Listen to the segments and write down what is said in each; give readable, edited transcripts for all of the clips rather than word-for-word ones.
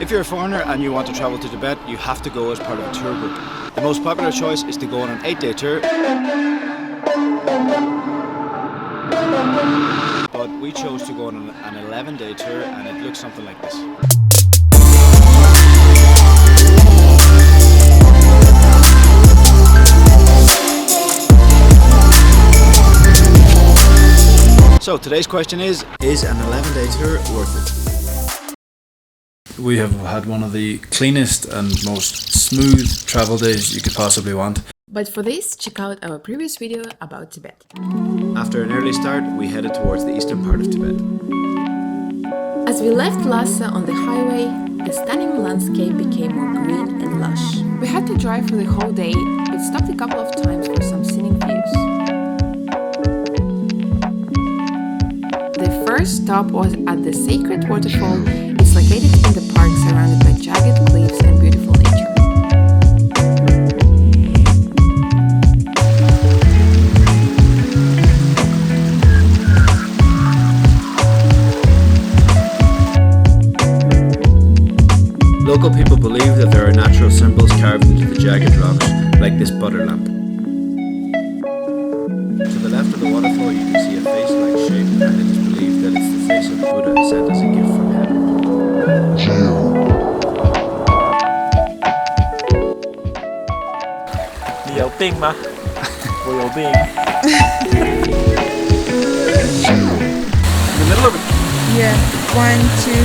If you're a foreigner and you want to travel to Tibet, you have to go as part of a tour group. The most popular choice is to go on an 8-day tour. But we chose to go on an 11-day tour, and it looks something like this. So today's question is an 11-day tour worth it? We have had one of the cleanest and most smooth travel days you could possibly want. But for this, check out our previous video about Tibet. After an early start, we headed towards the eastern part of Tibet. As we left Lhasa on the highway, the stunning landscape became more green and lush. We had to drive for the whole day, but stopped a couple of times for some scenic views. The first stop was at the sacred waterfall. It's located in the park surrounded by jagged cliffs and beautiful nature. Local people believe that there are natural symbols carved into the jagged rocks, like this butter lamp. To the left of the waterfall you can see a face-like shape, and it is believed that it's the face of Buddha sent as a gift from heaven. 你有病吗？我有病。 In the middle of it. Yeah, 1, 2, 3.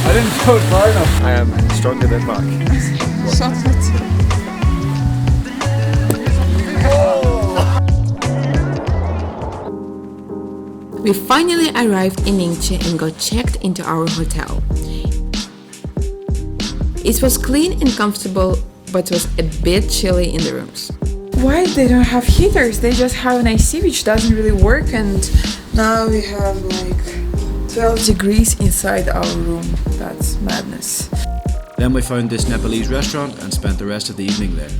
I didn't go far enough. I am stronger than Mark. We finally arrived in Nyingchi and got checked into our hotel. It was clean and comfortable, but was a bit chilly in the rooms. Why they don't have heaters? They just have an AC which doesn't really work, and now we have like 12 degrees inside our room. That's madness. Then we found this Nepalese restaurant and spent the rest of the evening there.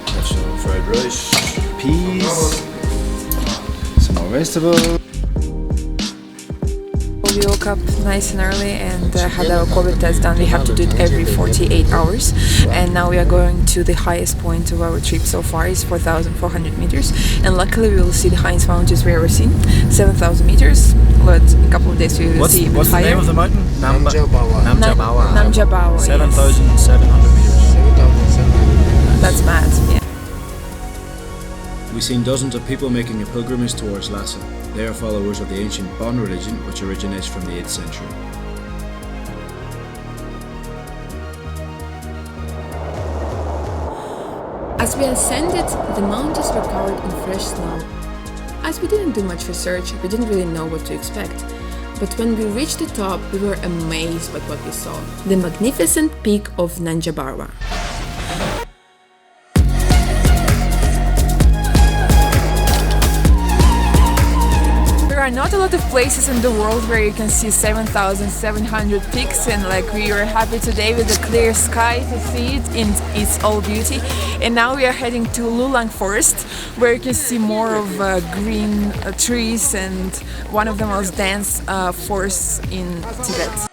Have some fried rice, peas, some more vegetables. We woke up nice and early and had our COVID test done. We have to do it every 48 hours. And now we are going to the highest point of our trip so far. It's 4,400 meters. And luckily we will see the highest mountains we ever seen, 7,000 meters. But in a couple of days we will see even higher. What's the name of the mountain? Namjabawa. Namjabawa, 7,700 meters. That's mad, yeah. We've seen dozens of people making a pilgrimage towards Lhasa. They are followers of the ancient Bon religion, which originates from the 8th century. As we ascended, the mountains were covered in fresh snow. As we didn't do much research, we didn't really know what to expect. But when we reached the top, we were amazed by what we saw. The magnificent peak of Namjabawa. There are not a lot of places in the world where you can see 7,700 peaks, and like we were happy today with the clear sky to see it in its all beauty. And now we are heading to Lulang Forest, where you can see more of green trees and one of the most dense forests in Tibet.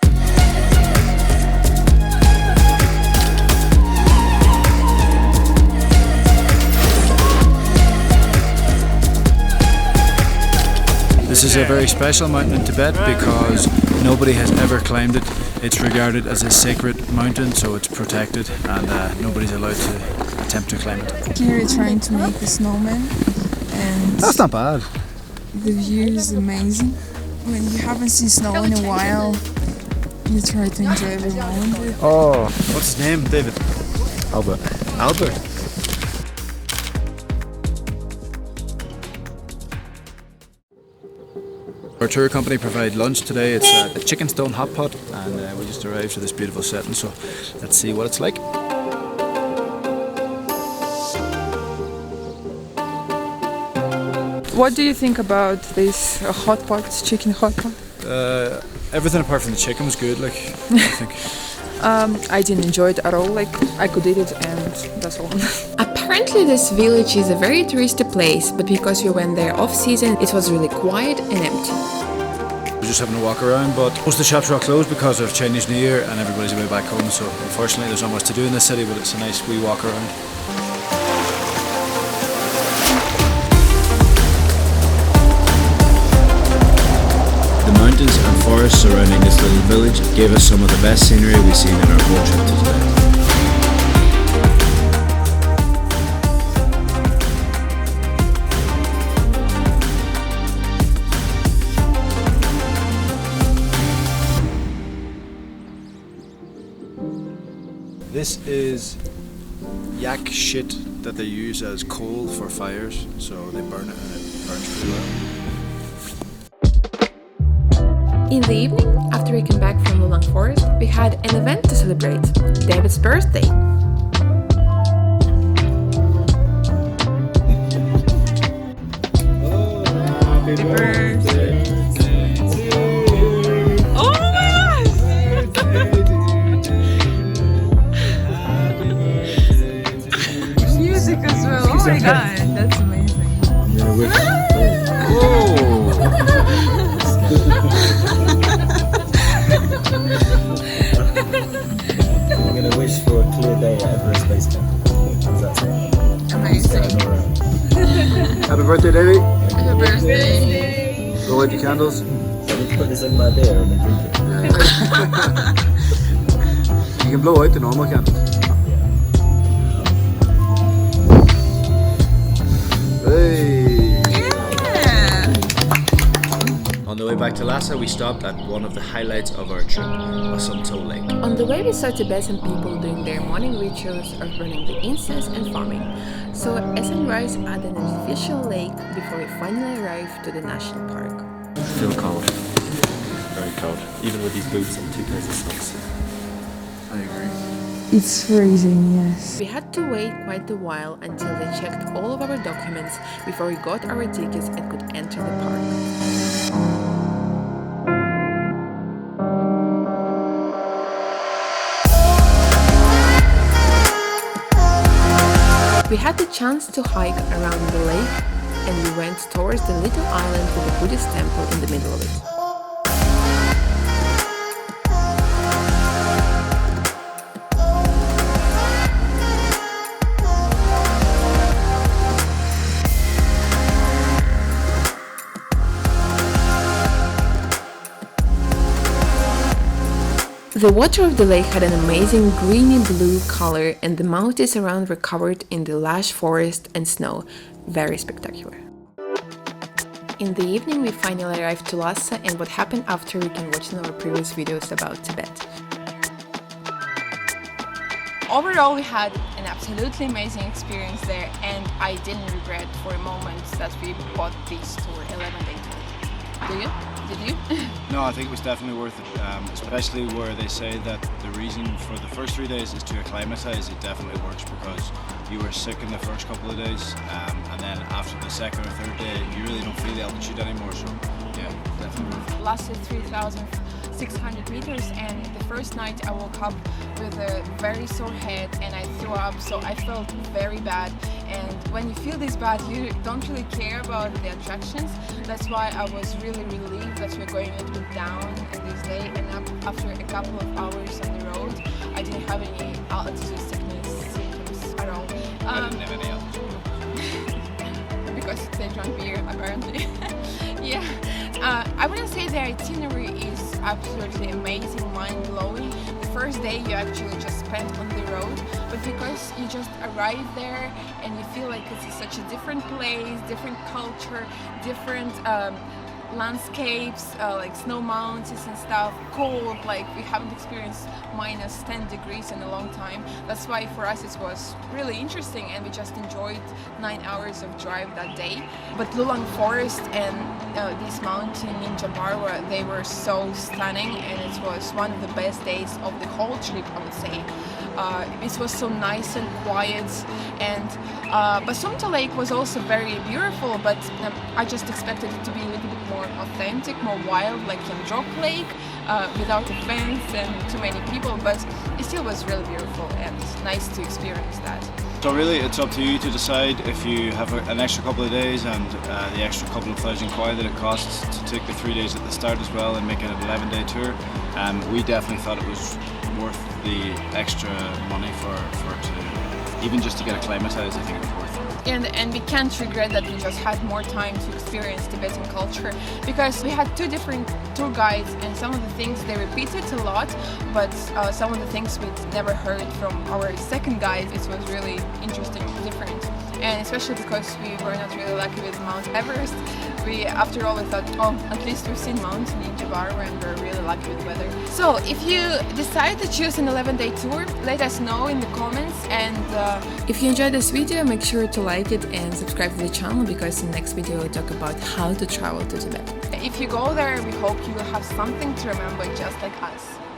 This is a very special mountain in Tibet because nobody has ever climbed it. It's regarded as a sacred mountain, so it's protected, and nobody's allowed to attempt to climb it. Here we're trying to make a snowman, and That's not bad. the view is amazing. When you haven't seen snow in a while, you try to enjoy every moment. Oh, what's his name, David? Albert. Albert. Our tour company provide lunch today. It's a chicken stone hot pot, and we just arrived to this beautiful setting, so let's see what it's like. What do you think about this hot pot, chicken hot pot? Everything apart from the chicken was good, like, I think. I didn't enjoy it at all. Like, I could eat it and that's all. Apparently Currently this village is a very touristy place, but because we went there off-season, it was really quiet and empty. We're just having a walk around, but most of the shops are closed because of Chinese New Year and everybody's away back home, so unfortunately there's not much to do in this city, but it's a nice wee walk around. The mountains and forests surrounding this little village gave us some of the best scenery we've seen in our boat trip to Tibet. This is yak shit that they use as coal for fires, so they burn it and it burns pretty well. In the evening, after we came back from Lulang Forest, we had an event to celebrate, David's birthday. Happy birthday. Oh my gosh! Music as well. Oh my god, that's amazing. I'm gonna wish for a clear day at Everest Base Camp. How's that sound? Amazing. Happy birthday, Davey! Happy birthday. Go light the candles. So we put this in my beer and then drink it. You can blow out the normal candles. Hey! On the way back to Lhasa, we stopped at one of the highlights of our trip, Basumtso Lake. On the way we saw Tibetan people doing their morning rituals of burning the incense and farming. So a sunrise at an artificial lake before we finally arrived to the national park. Feel cold. Very cold. Even with these boots and 2 pairs of socks. I agree. It's freezing, yes. We had to wait quite a while until they checked all of our documents before we got our tickets and could enter the park. We had the chance to hike around the lake and we went towards the little island with a Buddhist temple in the middle of it. The water of the lake had an amazing greeny blue color and the mountains around were covered in the lush forest and snow. Very spectacular. In the evening we finally arrived to Lhasa, and what happened after we can watch in our previous videos about Tibet. Overall, we had an absolutely amazing experience there, and I didn't regret for a moment that we bought this tour, 11-day tour. Do you? Did you? No, I think it was definitely worth it, especially where they say that the reason for the first 3 days is to acclimatise. It definitely works because you were sick in the first couple of days, and then after the second or third day you really don't feel the altitude anymore, so yeah, definitely worth it. Lasted 3,600 meters, and the first night I woke up with a very sore head and I threw up, so I felt very bad. And when you feel this bad, you don't really care about the attractions. That's why I was really relieved that we're going a little bit down in this day, and after a couple of hours on the road I didn't have any altitude sickness symptoms at all. I didn't have any altitude. Because they drank beer apparently. Yeah, I wouldn't say the itinerary is absolutely amazing, mind-blowing. The first day you actually just spent on the road, but because you just arrive there and you feel like it's such a different place, different culture, different landscapes, like snow mountains and stuff, cold, like we haven't experienced minus 10 degrees in a long time. That's why for us it was really interesting, and we just enjoyed 9 hours of drive that day. But Lulang Forest and this mountain in Jambarwa, they were so stunning, and it was one of the best days of the whole trip, I would say. It was so nice and quiet, and Basumtso Lake was also very beautiful, but I just expected it to be a little bit more authentic, more wild, like Nyingchi Lake, without a fence and too many people, but it still was really beautiful and nice to experience that. So really, it's up to you to decide if you have an extra couple of days and the extra couple of thousand kwai that it costs to take the 3 days at the start as well and make it an 11-day tour. We definitely thought it was worth the extra money for to even just to get acclimatized. I think it was worth it. And we can't regret that we just had more time to experience Tibetan culture, because we had two different tour guides, and some of the things they repeated a lot, but some of the things we'd never heard from our second guide. It was really interesting, different, and especially because we were not really lucky with Mount Everest. After all, we thought, oh, at least we've seen Mount Nyingchi and we're really lucky with weather. So if you decide to choose an 11-day tour, let us know in the comments. And if you enjoyed this video, make sure to like it and subscribe to the channel, because in the next video we'll talk about how to travel to Tibet. if you go there, we hope you will have something to remember just like us.